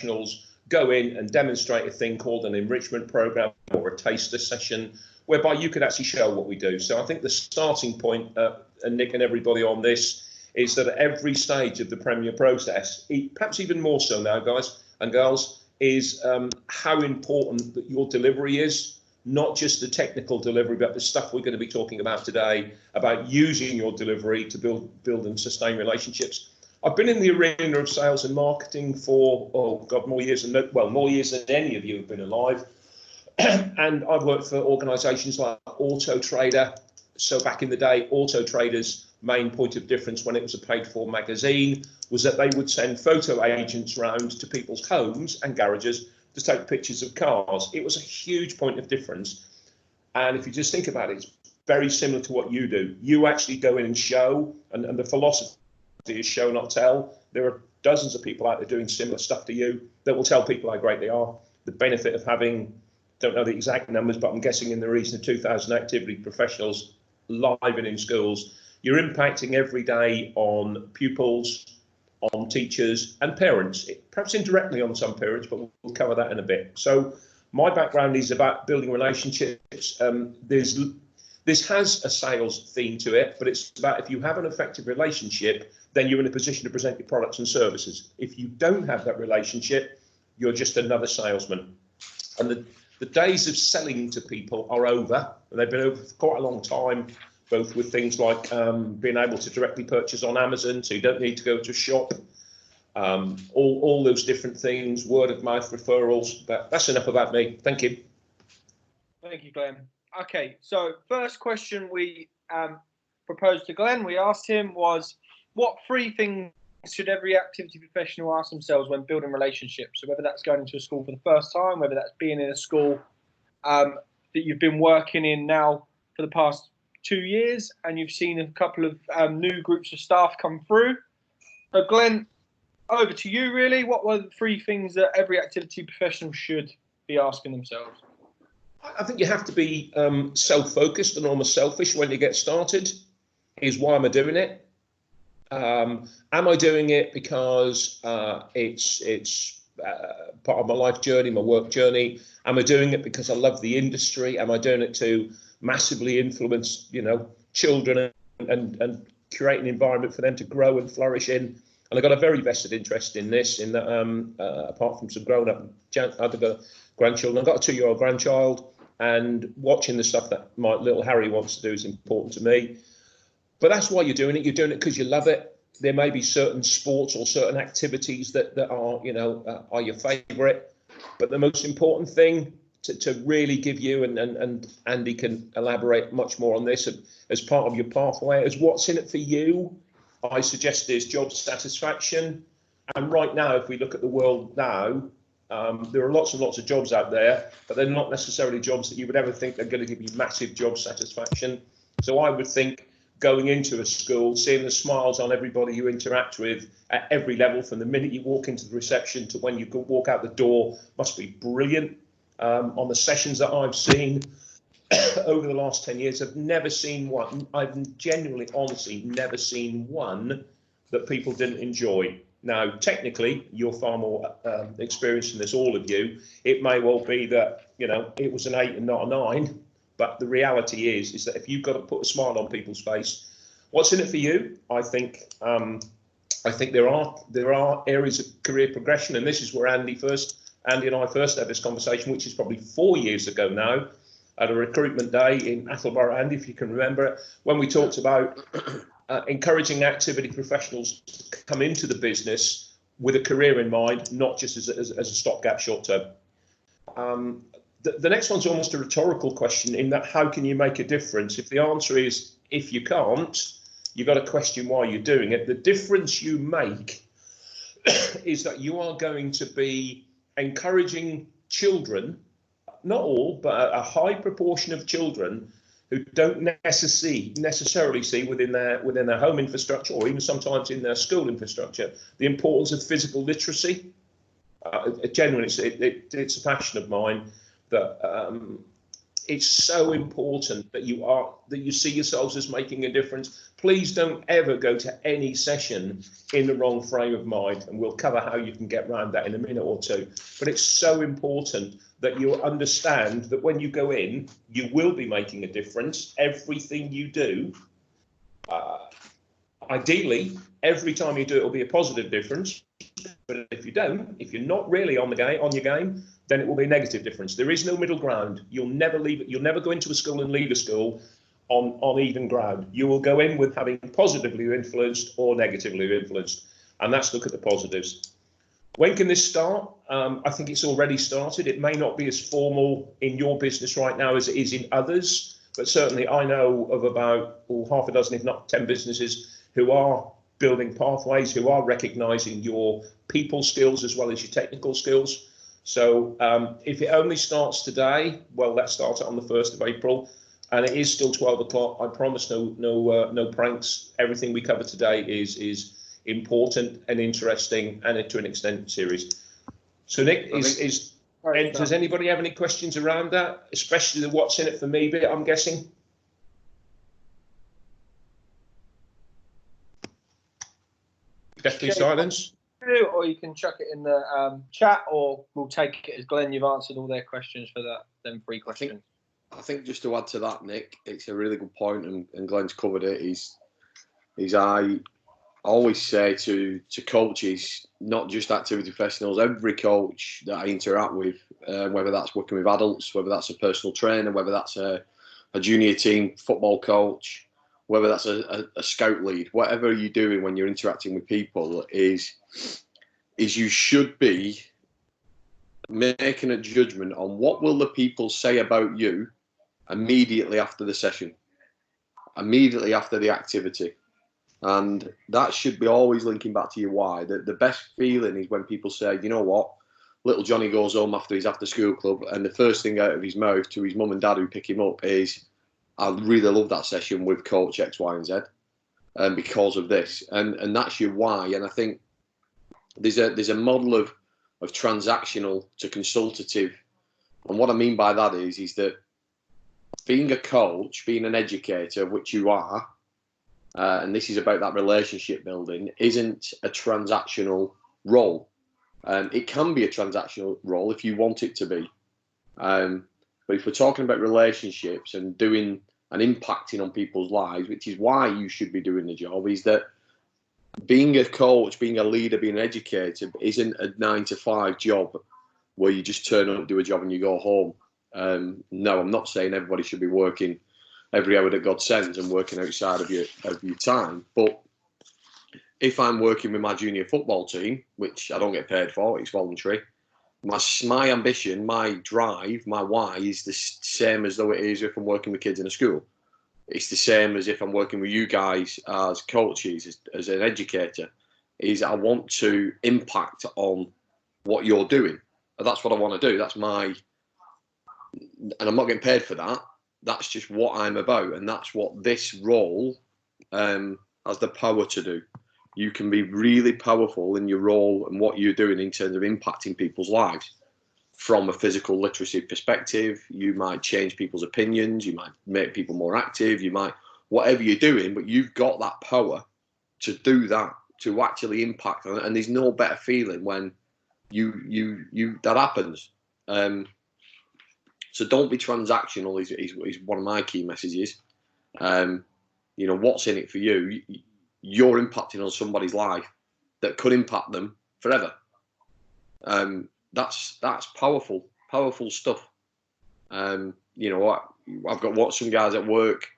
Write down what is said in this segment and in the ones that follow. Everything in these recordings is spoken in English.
professionals go in and demonstrate a thing called an enrichment program or a taster session, whereby you could actually show what we do. So I think the starting point, and Nick and everybody on this, is that at every stage of the Premier process, perhaps even more so now, guys and girls, is how important that your delivery is, not just the technical delivery, but the stuff we're going to be talking about today, about using your delivery to build and sustain relationships. I've been in the arena of sales and marketing for, oh God, more years than any of you have been alive. And I've worked for organisations like Auto Trader. So back in the day, Auto Trader's main point of difference when it was a paid-for magazine was that they would send photo agents round to people's homes and garages to take pictures of cars. It was a huge point of difference. And if you just think about it, it's very similar to what you do. You actually go in and show, and the philosophy is show, not tell. There are dozens of people out there doing similar stuff to you that will tell people how great they are. The benefit of having, don't know the exact numbers, but I'm guessing in the region of 2,000 activity professionals live and in schools. You're impacting every day on pupils, on teachers and parents, perhaps indirectly on some parents, but we'll cover that in a bit. So my background is about building relationships. This has a sales theme to it, but it's about if you have an effective relationship, then you're in a position to present your products and services. If you don't have that relationship, you're just another salesman. And the days of selling to people are over, and they've been over for quite a long time, both with things like being able to directly purchase on Amazon, so you don't need to go to a shop, all those different things, word of mouth referrals. But that's enough about me. Thank you. Thank you, Glenn. Okay, so first question we proposed to Glenn, we asked him was, what three things should every activity professional ask themselves when building relationships? So whether that's going into a school for the first time, whether that's being in a school that you've been working in now for the past 2 years, and you've seen a couple of new groups of staff come through. So Glenn, over to you really. What were the three things that every activity professional should be asking themselves? I think you have to be self-focused and almost selfish when you get started. Is why am I doing it? Am I doing it because it's part of my life journey, my work journey? Am I doing it because I love the industry? Am I doing it to massively influence, children and create an environment for them to grow and flourish in? And I've got a very vested interest in this, in that apart from some grown-up grandchildren, I've got a 2-year-old grandchild, and watching the stuff that my little Harry wants to do is important to me. But that's why you're doing it. You're doing it because you love it. There may be certain sports or certain activities that are your favourite, but the most important thing to really give you, and Andy can elaborate much more on this as part of your pathway, is what's in it for you. I suggest is job satisfaction. And right now, if we look at the world now, there are lots and lots of jobs out there, but they're not necessarily jobs that you would ever think they're going to give you massive job satisfaction. So I would think going into a school, seeing the smiles on everybody you interact with at every level, from the minute you walk into the reception to when you walk out the door, must be brilliant. On the sessions that I've seen over the last 10 years, I've never seen one. I've genuinely, honestly, never seen one that people didn't enjoy. Now, technically, you're far more experienced in this, all of you. It may well be that, it was an 8 and not a 9. But the reality is that if you've got to put a smile on people's face, what's in it for you? I think there are areas of career progression, and this is where Andy and I first had this conversation, which is probably 4 years ago now, at a recruitment day in Attleborough, Andy, if you can remember it, when we talked about encouraging activity professionals to come into the business with a career in mind, not just as a stopgap short term. The next one's almost a rhetorical question, in that how can you make a difference? If the answer is if you can't, you've got to question why you're doing it. The difference you make is that you are going to be encouraging children, not all, but a high proportion of children who don't necessarily see within their home infrastructure, or even sometimes in their school infrastructure, the importance of physical literacy. Genuinely, it's a passion of mine that it's so important that you see yourselves as making a difference. Please don't ever go to any session in the wrong frame of mind, and we'll cover how you can get around that in a minute or two. But it's so important that you understand that when you go in, you will be making a difference. Everything you do, ideally, every time you do it will be a positive difference. But if you don't, if you're not really on your game, then it will be a negative difference. There is no middle ground. You'll never leave it. You'll never go into a school and leave a school on even ground. You will go in with having positively influenced or negatively influenced, and let's look at the positives. When can this start? I think it's already started. It may not be as formal in your business right now as it is in others, but certainly I know of about half a dozen, if not 10 businesses who are building pathways, who are recognising your people skills as well as your technical skills. So if it only starts today, well, let's start it on the 1st of April. And it is still 12 o'clock. I promise no pranks. Everything we cover today is important and interesting, and to an extent serious. So Nick, does anybody have any questions around that, especially the what's in it for me bit, I'm guessing? Definitely silence. Or you can chuck it in the chat, or we'll take it as Glenn, you've answered all their questions for them 3 questions. I think just to add to that, Nick, it's a really good point, and Glenn's covered it. Is I always say to coaches, not just activity professionals, every coach that I interact with, whether that's working with adults, whether that's a personal trainer, whether that's a junior team football coach, whether that's a scout lead, whatever you're doing when you're interacting with people, is you should be making a judgment on what will the people say about you immediately after the session, immediately after the activity. And that should be always linking back to your why. The best feeling is when people say, you know what, little Johnny goes home after his after school club, and the first thing out of his mouth to his mum and dad who pick him up is, I really love that session with coach X, Y, and Z, and because of this, and that's your why. And I think there's a model of transactional to consultative, and what I mean by that is that being a coach, being an educator, which you are, and this is about that relationship building, isn't a transactional role. It can be a transactional role if you want it to be, but if we're talking about relationships and doing and impacting on people's lives, which is why you should be doing the job, is that being a coach, being a leader, being an educator isn't a 9-to-5 job where you just turn up, do a job and you go home. No, I'm not saying everybody should be working every hour that God sends and working outside of your time. But if I'm working with my junior football team, which I don't get paid for, it's voluntary, my ambition, my drive, my why is the same as though it is if I'm working with kids in a school. It's the same as if I'm working with you guys as coaches, as an educator, is I want to impact on what you're doing. And that's what I want to do. That's and I'm not getting paid for that. That's just what I'm about. And that's what this role has the power to do. You can be really powerful in your role and what you're doing in terms of impacting people's lives. From a physical literacy perspective, you might change people's opinions, you might make people more active, you might, whatever you're doing, but you've got that power to do that, to actually impact on it. And there's no better feeling when that happens. So don't be transactional is one of my key messages. What's in it for you? You're impacting on somebody's life that could impact them forever. That's powerful stuff. I've got some guys at work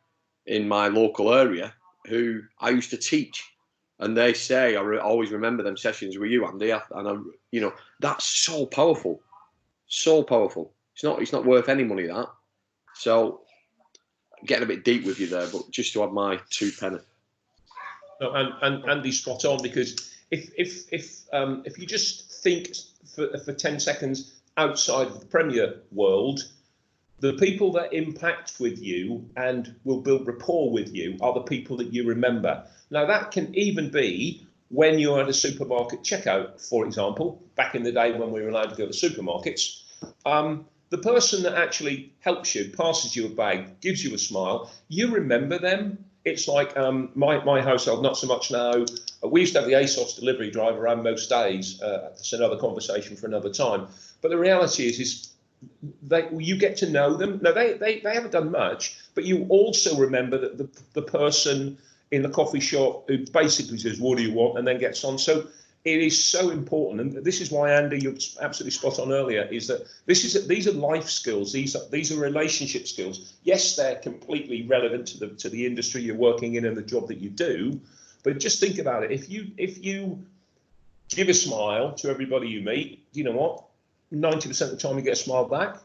in my local area who I used to teach, and they say, I always remember them sessions with you, Andy, and that's so powerful. It's not worth any money, that. So getting a bit deep with you there, but just to have my 2 penny. No, and Andy's spot on, because if you just think for 10 seconds outside of the Premier world, the people that impact with you and will build rapport with you are the people that you remember. Now, that can even be when you're at a supermarket checkout, for example, back in the day when we were allowed to go to supermarkets. the person that actually helps you, passes you a bag, gives you a smile, you remember them. It's like my household, not so much now. We used to have the ASOS delivery driver around most days. That's another conversation for another time. But the reality is you get to know them. No, they haven't done much, but you also remember that the person in the coffee shop who basically says, "What do you want?" and then gets on. So it is so important, and this is why, Andy, you're absolutely spot on earlier, is that these are life skills, these are relationship skills. Yes, they're completely relevant to the industry you're working in and the job that you do, but just think about it. If you give a smile to everybody you meet, you know what? 90% of the time you get a smile back.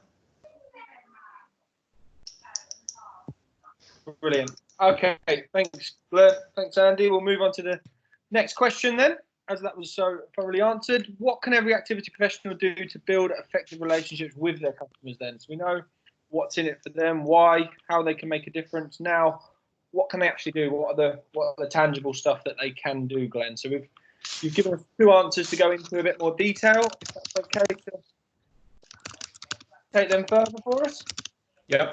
Brilliant. Okay, thanks, Glenn. Thanks, Andy. We'll move on to the next question then, as that was so thoroughly answered. What can every activity professional do to build effective relationships with their customers then? So we know what's in it for them, why, how they can make a difference. Now, what can they actually do? What are the tangible stuff that they can do, Glenn? So you've given us 2 answers to go into a bit more detail. If that's okay to take them further for us? Yeah,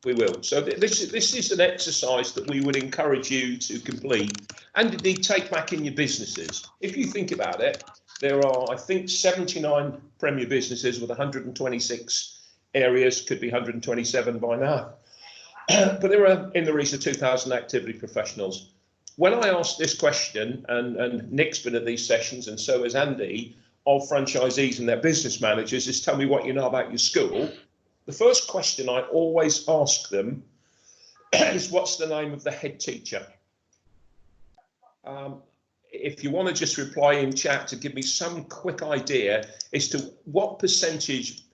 we will. So this is an exercise that we would encourage you to complete and indeed take back in your businesses. If you think about it, there are, I think, 79 Premier businesses with 126 areas, could be 127 by now. But there are in the region of 2,000 activity professionals. When I asked this question, and Nick's been at these sessions and so has Andy, of franchisees and their business managers, is tell me what you know about your school. The first question I always ask them is, what's the name of the head teacher? If you want to just reply in chat to give me some quick idea as to what percentage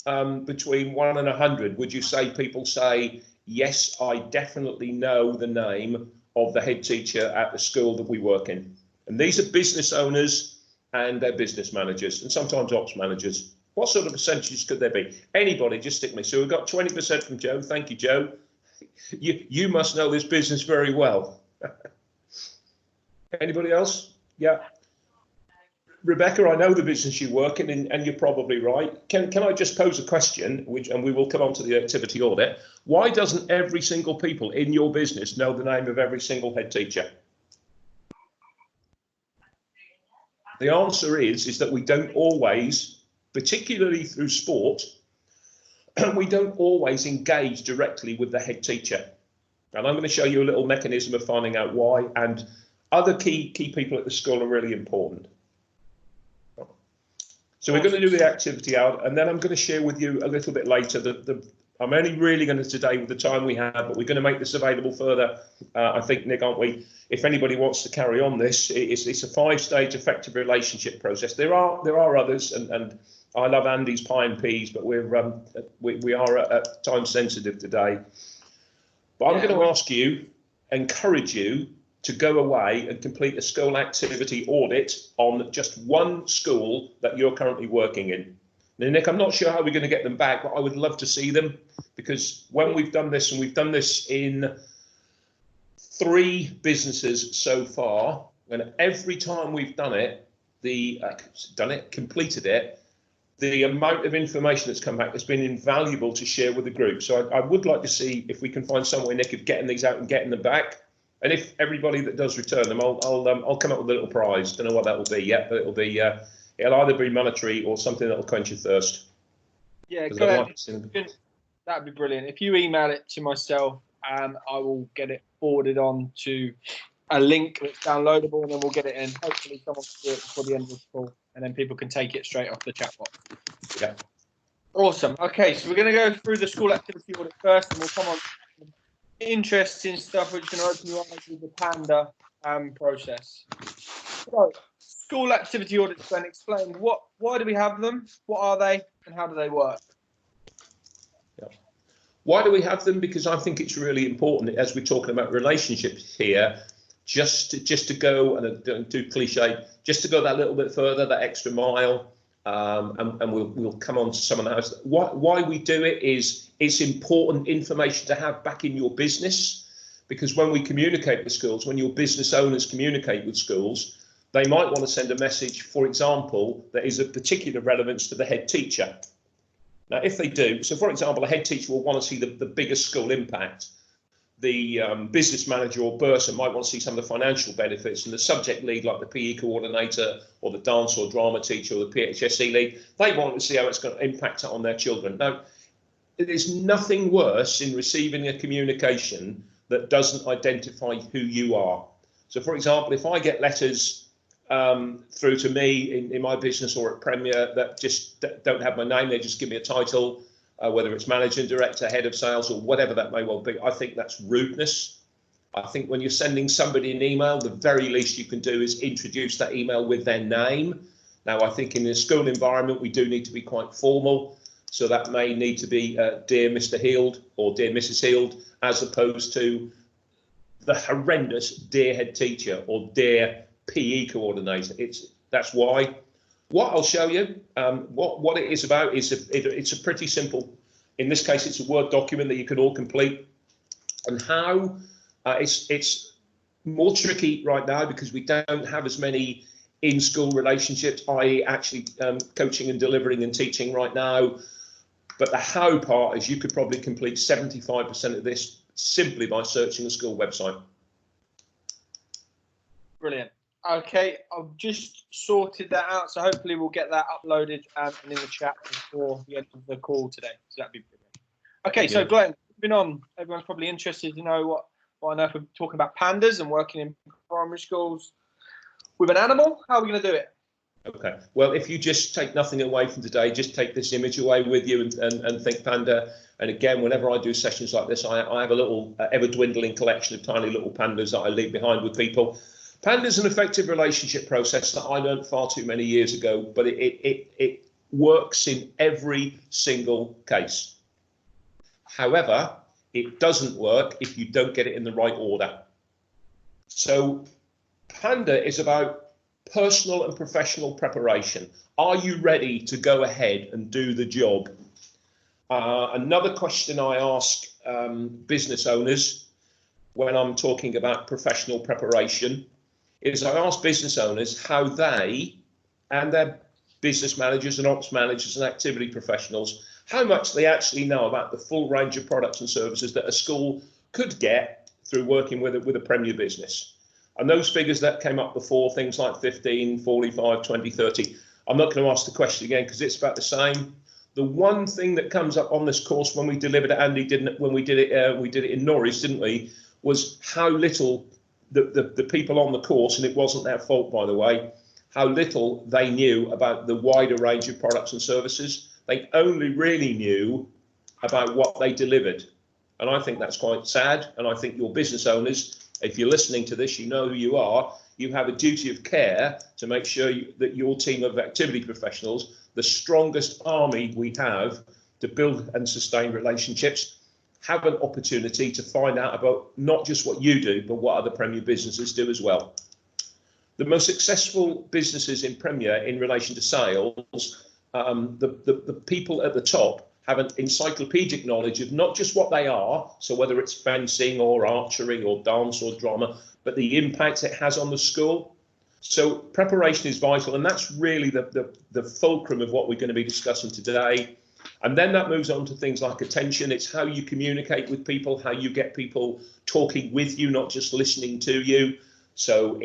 between 1 and 100 would you say people say, yes, I definitely know the name of the head teacher at the school that we work in. And these are business owners and their business managers and sometimes ops managers. What sort of percentages could there be? Anybody, just stick me. So we've got 20% from Joe. Thank you, Joe. You must know this business very well. Anybody else? Yeah. Rebecca, I know the business you work in, and you're probably right. Can I just pose a question, and we will come on to the activity audit. Why doesn't every single people in your business know the name of every single head teacher? The answer is that we don't always, particularly through sport, we don't always engage directly with the head teacher. And I'm going to show you a little mechanism of finding out why, and other key people at the school are really important. So we're going to do the activity out, and then I'm going to share with you a little bit later I'm only really going to today with the time we have, but we're going to make this available further. I think, Nick, aren't we? If anybody wants to carry on this, it's a 5-stage effective relationship process. There are others, and I love Andy's pie and peas, but we are at time sensitive today. But I'm going to ask you, encourage you to go away and complete a school activity audit on just one school that you're currently working in. Now, Nick, I'm not sure how we're going to get them back, but I would love to see them, because when we've done this, and we've done this in 3 businesses so far, and every time we've done it, completed it, the amount of information that's come back has been invaluable to share with the group. So I would like to see if we can find some way, Nick, of getting these out and getting them back. And if everybody that does return them, I'll come up with a little prize. Don't know what that will be yet, but it'll either be monetary or something that'll quench your thirst. Yeah, that'd be brilliant. If you email it to myself, I will get it forwarded on to a link that's downloadable, and then we'll get it in. Hopefully someone can do it before the end of the call, and then people can take it straight off the chat box. Yeah. Awesome. Okay, so we're going to go through the school activity audit first, and we'll come on to interesting stuff which can open your eyes with the Panda process. So, school activity audits, then explain why do we have them, what are they, and how do they work? Yeah. Why do we have them? Because I think it's really important, as we're talking about relationships here, just to go, and don't do cliche, just to go that little bit further, that extra mile, and we'll come on to some of those. Why we do it is it's important information to have back in your business, because when we communicate with schools, when your business owners communicate with schools, they might want to send a message, for example, that is of particular relevance to the head teacher. Now, if they do, so for example, a head teacher will want to see the bigger school impact. The business manager or bursar might want to see some of the financial benefits, and the subject lead, like the PE coordinator or the dance or drama teacher or the PHSE lead, they want to see how it's going to impact on their children. Now, there's nothing worse in receiving a communication that doesn't identify who you are. So, for example, if I get letters through to me in my business or at Premier that just don't have my name, they just give me a title, whether it's managing director, head of sales, or whatever that may well be, I think that's rudeness. I think when you're sending somebody an email, the very least you can do is introduce that email with their name. Now, I think in a school environment, we do need to be quite formal. So that may need to be Dear Mr. Heald or Dear Mrs. Heald, as opposed to the horrendous Dear Head Teacher or Dear PE Coordinator. That's why. What I'll show you, what it is about is it's a pretty simple, in this case, it's a Word document that you can all complete. And how it's more tricky right now because we don't have as many in-school relationships, i.e. actually coaching and delivering and teaching right now. But the how part is you could probably complete 75% of this simply by searching the school website. Brilliant. Okay, I've just sorted that out, so hopefully we'll get that uploaded and in the chat before the end of the call today. So that'd be brilliant. Okay, so Glenn, moving on. Everyone's probably interested to know what on earth we're talking about pandas and working in primary schools with an animal. How are we going to do it? Okay, well, if you just take nothing away from today, just take this image away with you and think panda. And again, whenever I do sessions like this, I have a little ever-dwindling collection of tiny little pandas that I leave behind with people. Panda is an effective relationship process that I learned far too many years ago, but it works in every single case. However, it doesn't work if you don't get it in the right order. So Panda is about personal and professional preparation. Are you ready to go ahead and do the job? Another question I ask business owners when I'm talking about professional preparation is I ask business owners how they and their business managers and ops managers and activity professionals, how much they actually know about the full range of products and services that a school could get through working with a Premier business. And those figures that came up before, things like 15, 45, 20, 30, I'm not going to ask the question again because it's about the same. The one thing that comes up on this course when we delivered it, Andy, when we did it in Norwich, didn't we, was how little the people on the course, and it wasn't their fault, by the way, how little they knew about the wider range of products and services. They only really knew about what they delivered. And I think that's quite sad. And I think your business owners, if you're listening to this, you know who you are. You have a duty of care to make sure that your team of activity professionals, the strongest army we have to build and sustain relationships, have an opportunity to find out about not just what you do, but what other Premier businesses do as well. The most successful businesses in Premier in relation to sales, the people at the top have an encyclopedic knowledge of not just what they are, so whether it's fencing or archery or dance or drama, but the impact it has on the school. So preparation is vital, and that's really the fulcrum of what we're going to be discussing today. And then that moves on to things like attention. It's how you communicate with people, how you get people talking with you, not just listening to you. So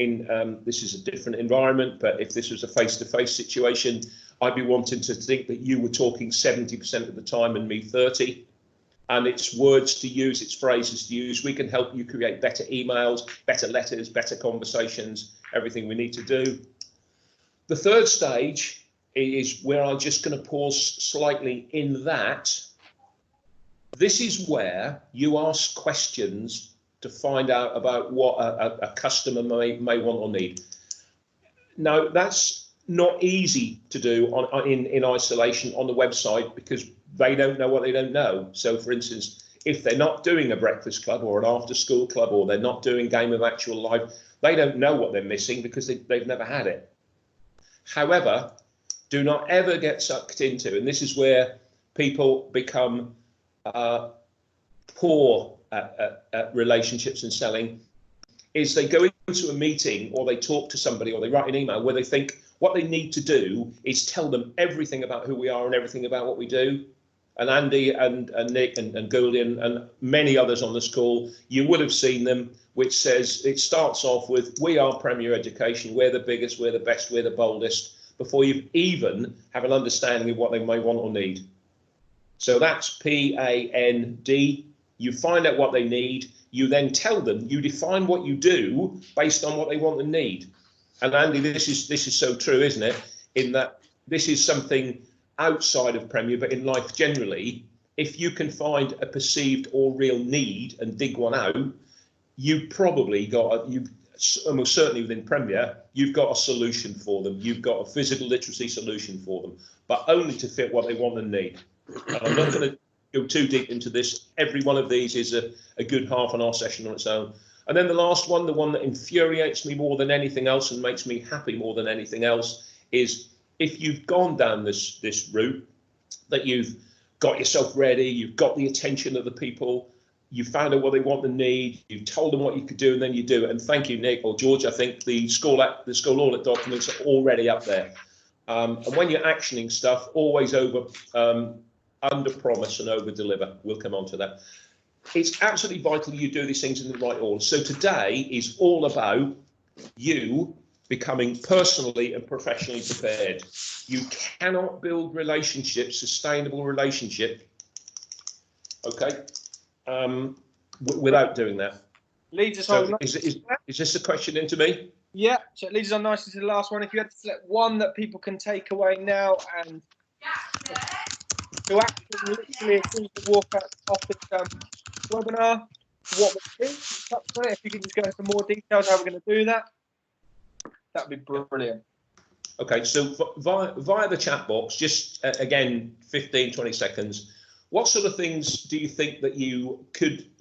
this is a different environment, but if this was a face-to-face situation, I'd be wanting to think that you were talking 70% of the time and me 30. And it's words to use, it's phrases to use. We can help you create better emails, better letters, better conversations, everything we need to do. The third stage is where I'm just going to pause slightly in that. This is where you ask questions to find out about what a customer may want or need. Now, that's not easy to do in isolation on the website because they don't know what they don't know. So, for instance, if they're not doing a breakfast club or an after-school club or they're not doing Game of Actual Life, they don't know what they're missing because they've never had it. However, do not ever get sucked into, and this is where people become poor at relationships and selling, is they go into a meeting or they talk to somebody or they write an email where they think what they need to do is tell them everything about who we are and everything about what we do. and Andy and Nick and Goldie and many others on this call, you would have seen them, which says, it starts off with, we are Premier Education, we're the biggest, we're the best, we're the boldest, before you even have an understanding of what they may want or need. So that's PAND. You find out what they need, you then tell them, you define what you do based on what they want and need. And Andy, this is so true, isn't it? In that this is something outside of Premier, but in life generally, if you can find a perceived or real need and dig one out, you probably got, almost certainly within Premier, you've got a solution for them. You've got a physical literacy solution for them, but only to fit what they want and need. And I'm not going to go too deep into this. Every one of these is a good half an hour session on its own. And then the last one, the one that infuriates me more than anything else and makes me happy more than anything else, is if you've gone down this route, that you've got yourself ready, you've got the attention of the people, you found out what they want and need, you've told them what you could do, and then you do it. And thank you, Nick or George. I think the school audit documents are already up there. And when you're actioning stuff, always under promise and over deliver. We'll come on to that. It's absolutely vital you do these things in the right order. So today is all about you becoming personally and professionally prepared. You cannot build relationships, sustainable relationship, okay, without doing that. Leads us So on. is this a question into me? Yeah, so it leads us on nicely to the last one. If you had to select one that people can take away now and to action literally as soon as you walk out off this webinar, what would it be? Touch on it. If you could just go into more details how we're going to do that, that'd be brilliant. Okay, so via the chat box, just again, 15, 20 seconds, what sort of things do you think that you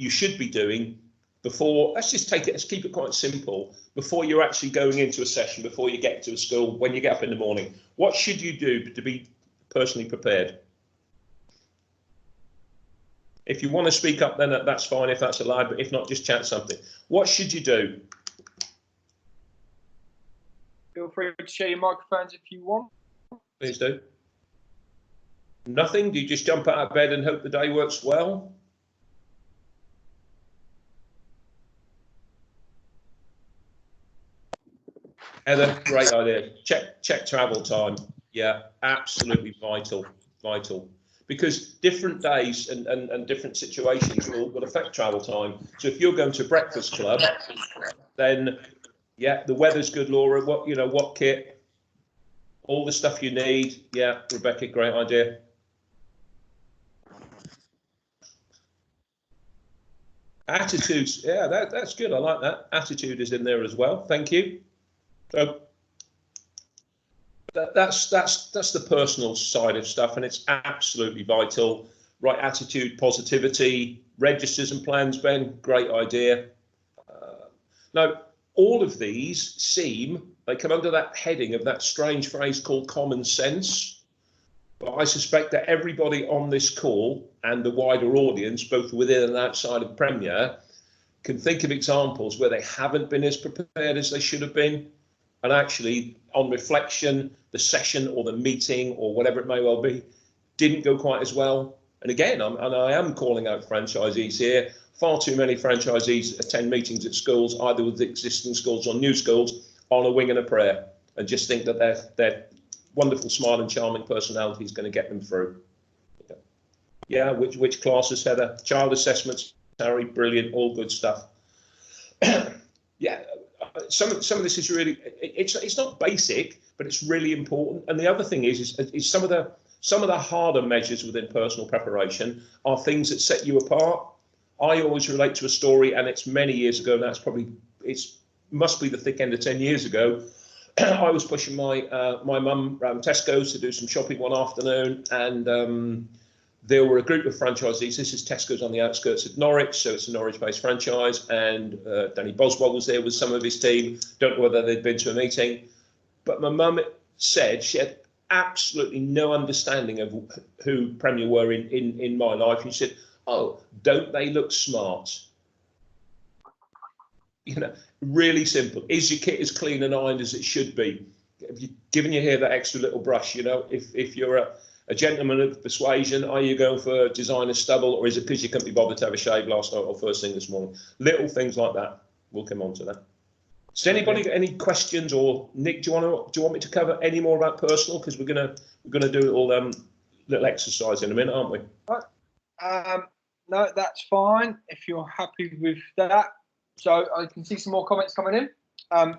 should be doing before, let's keep it quite simple, before you're actually going into a session, before you get to a school, when you get up in the morning, what should you do to be personally prepared? If you want to speak up, then that's fine if that's allowed, but if not, just chat something. What should you do? Feel free to share your microphones if you want. Please do. Nothing? Do you just jump out of bed and hope the day works well? Heather, great idea. Check travel time. Yeah, absolutely vital. Because different days and different situations will affect travel time. So if you're going to a breakfast club, then yeah, the weather's good, Laura. What kit, all the stuff you need. Yeah, Rebecca, great idea. Attitudes, yeah, that's good. I like that. Attitude is in there as well. Thank you. So that's the personal side of stuff, and it's absolutely vital. Right attitude, positivity, registers and plans, Ben, great idea. Now, all of these they come under that heading of that strange phrase called common sense. But I suspect that everybody on this call and the wider audience, both within and outside of Premier, can think of examples where they haven't been as prepared as they should have been. And actually, on reflection, the session or the meeting or whatever it may well be, didn't go quite as well. And again, I am calling out franchisees here. Far too many franchisees attend meetings at schools, either with existing schools or new schools, on a wing and a prayer, and just think that their wonderful, smiling, charming personality is going to get them through. Yeah, which classes, Heather? Child assessments, Harry, brilliant, all good stuff. Yeah. Some of this is really, it's not basic, but it's really important. And the other thing is some of the harder measures within personal preparation are things that set you apart. I always relate to a story, and it's many years ago now. Must be the thick end of 10 years ago. I was pushing my mum around Tesco's to do some shopping one afternoon, and there were a group of franchisees. This is Tesco's on the outskirts of Norwich, so it's a Norwich-based franchise, and Danny Boswell was there with some of his team. Don't know whether they'd been to a meeting, but my mum said she had absolutely no understanding of who Premier were in my life. And she said, "Oh, don't they look smart?" Really simple. Is your kit as clean and ironed as it should be? Have you given your hair that extra little brush? If you're a a gentleman of persuasion, are you going for designer stubble, or is it because you couldn't be bothered to have a shave last night or first thing this morning? Little things like that. We'll come on to that. Does anybody got any questions, or Nick, do you want me to cover any more about personal? Because we're gonna do a little little exercise in a minute, aren't we? No, that's fine if you're happy with that. So I can see some more comments coming in.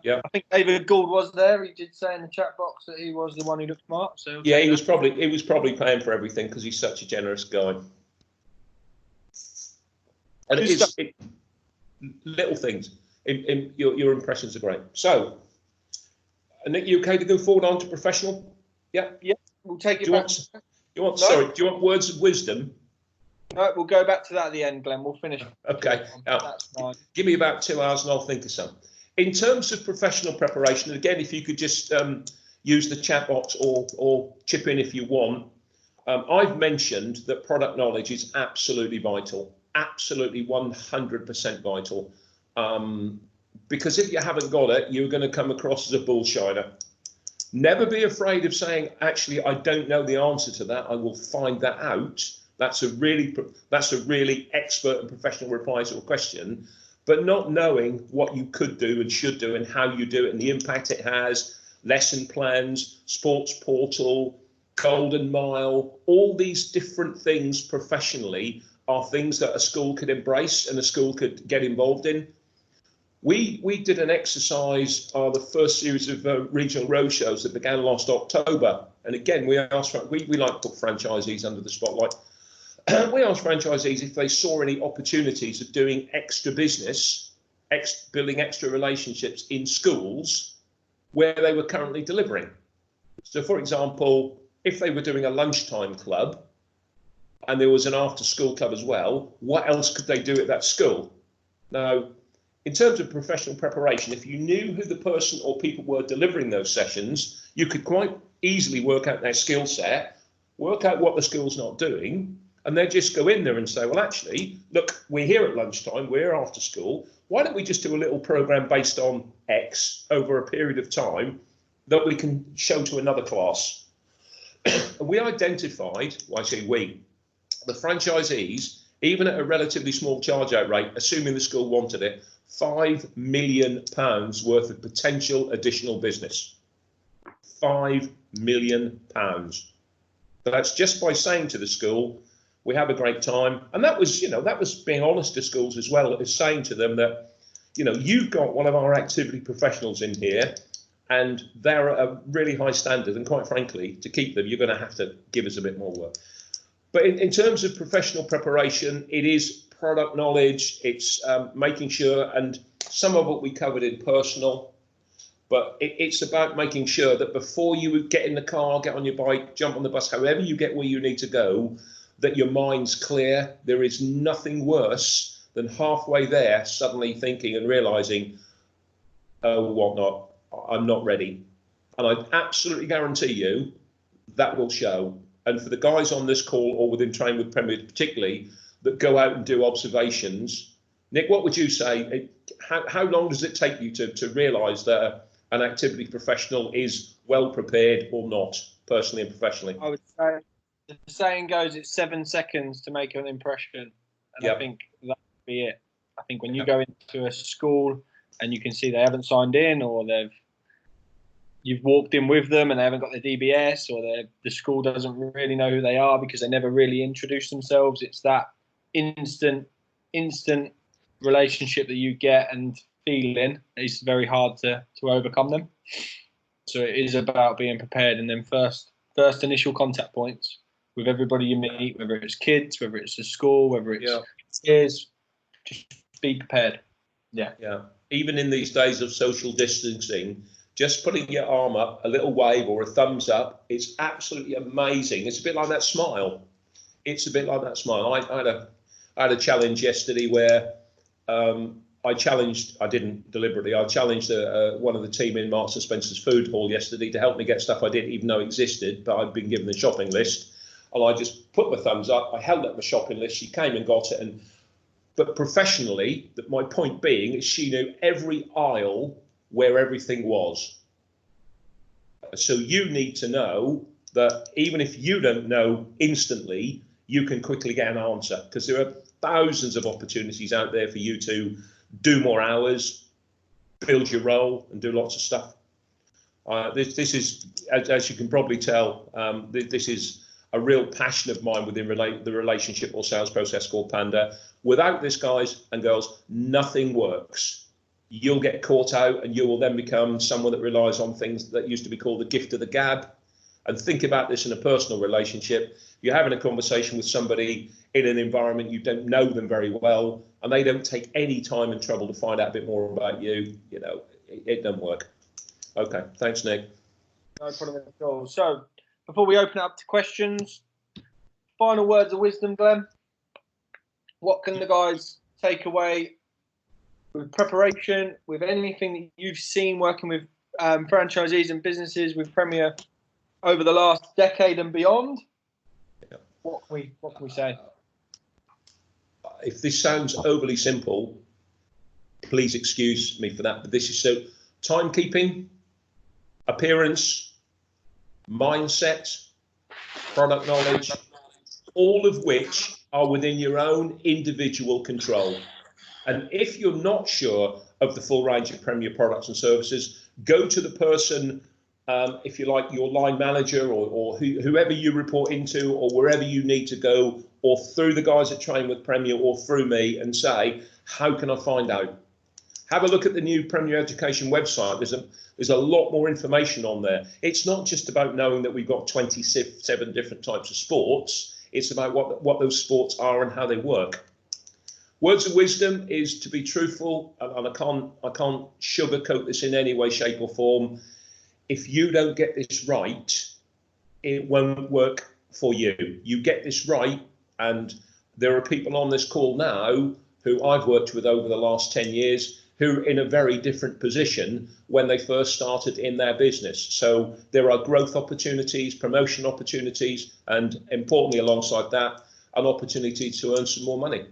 Yeah. I think David Gould was there. He did say in the chat box that he was the one who looked smart. So yeah, he was probably paying for everything because he's such a generous guy. And little things. Your impressions are great. So, Nick, you okay to go forward on to professional? Yeah. Yeah, we'll take it do you want words of wisdom? No, we'll go back to that at the end, Glenn. We'll finish. Okay. That's fine. Give me about 2 hours and I'll think of some. In terms of professional preparation, and again, if you could just use the chat box or chip in if you want. I've mentioned that product knowledge is absolutely vital, absolutely 100% vital. Because if you haven't got it, you're going to come across as a bullshiner. Never be afraid of saying, actually, I don't know the answer to that. I will find that out. That's a really expert and professional reply to a question. But not knowing what you could do and should do and how you do it and the impact it has, lesson plans, sports portal, golden mile, all these different things professionally are things that a school could embrace and a school could get involved in. We did an exercise, the first series of regional roadshows that began last October. And again, we like to put franchisees under the spotlight. We asked franchisees if they saw any opportunities of doing extra business, building extra relationships in schools where they were currently delivering. So, for example, if they were doing a lunchtime club and there was an after-school club as well, what else could they do at that school? Now, in terms of professional preparation, if you knew who the person or people were delivering those sessions, you could quite easily work out their skill set, work out what the school's not doing, and then just go in there and say, well, actually, look, we're here at lunchtime, we're after school. Why don't we just do a little program based on X over a period of time that we can show to another class? And we identified, well, I say we, the franchisees, even at a relatively small charge out rate, assuming the school wanted it, £5 million worth of potential additional business. £5 million. That's just by saying to the school, we have a great time. And that was, that was being honest to schools as well, as saying to them that, you've got one of our activity professionals in here and they're at a really high standard. And quite frankly, to keep them, you're going to have to give us a bit more work. But in terms of professional preparation, it is product knowledge. It's making sure, and some of what we covered in personal, but it's about making sure that before you get in the car, get on your bike, jump on the bus, however you get where you need to go, that your mind's clear. There is nothing worse than halfway there suddenly thinking and realizing, oh, whatnot, I'm not ready. And I absolutely guarantee you that will show. And for the guys on this call or within Train with Premier particularly that go out and do observations, Nick, what would you say? How long does it take you to realise that an activity professional is well prepared or not, personally and professionally? I would say the saying goes, it's 7 seconds to make an impression. And I think that would be it. I think when you go into a school and you can see they haven't signed in, or you've walked in with them and they haven't got their DBS, or the school doesn't really know who they are because they never really introduced themselves. It's that instant relationship that you get and feeling. It's very hard to overcome them. So it is about being prepared, and then first initial contact points with everybody you meet, whether it's kids, whether it's a school, whether it's peers, just be prepared. Yeah. Even in these days of social distancing, just putting your arm up, a little wave or a thumbs up, it's absolutely amazing. It's a bit like that smile. I had a challenge yesterday where I challenged one of the team in Marks and Spencer's food hall yesterday to help me get stuff I didn't even know existed, but I'd been given the shopping list. And I just put my thumbs up, I held up my shopping list, she came and got it. But professionally, my point being is she knew every aisle where everything was. So you need to know that even if you don't know instantly, you can quickly get an answer, because there are thousands of opportunities out there for you to do more hours, build your role, and do lots of stuff. This is, as you can probably tell, this is a real passion of mine within the relationship or sales process called Panda. Without this, guys and girls, nothing works. You'll get caught out, and you will then become someone that relies on things that used to be called the gift of the gab. And think about this in a personal relationship. You're having a conversation with somebody in an environment you don't know them very well, and they don't take any time and trouble to find out a bit more about you. You know, it doesn't work. Okay, thanks, Nick. No problem at all. So, before we open up to questions, final words of wisdom, Glenn. What can the guys take away with preparation, with anything that you've seen working with franchisees and businesses with Premier over the last decade and beyond? Yeah. What can we say? If this sounds overly simple, please excuse me for that, but this is so timekeeping, appearance, mindset, product knowledge, all of which are within your own individual control. And if you're not sure of the full range of Premier products and services, go to the person, if you like, your line manager or whoever you report into, or wherever you need to go, or through the guys that train with Premier, or through me, and say, how can I find out? Have a look at the new Premier Education website. There's a lot more information on there. It's not just about knowing that we've got 27 different types of sports. It's about what those sports are and how they work. Words of wisdom is to be truthful, and I can't sugarcoat this in any way, shape, or form. If you don't get this right, it won't work for you. You get this right, and there are people on this call now who I've worked with over the last 10 years who are in a very different position when they first started in their business. So there are growth opportunities, promotion opportunities, and importantly alongside that, an opportunity to earn some more money.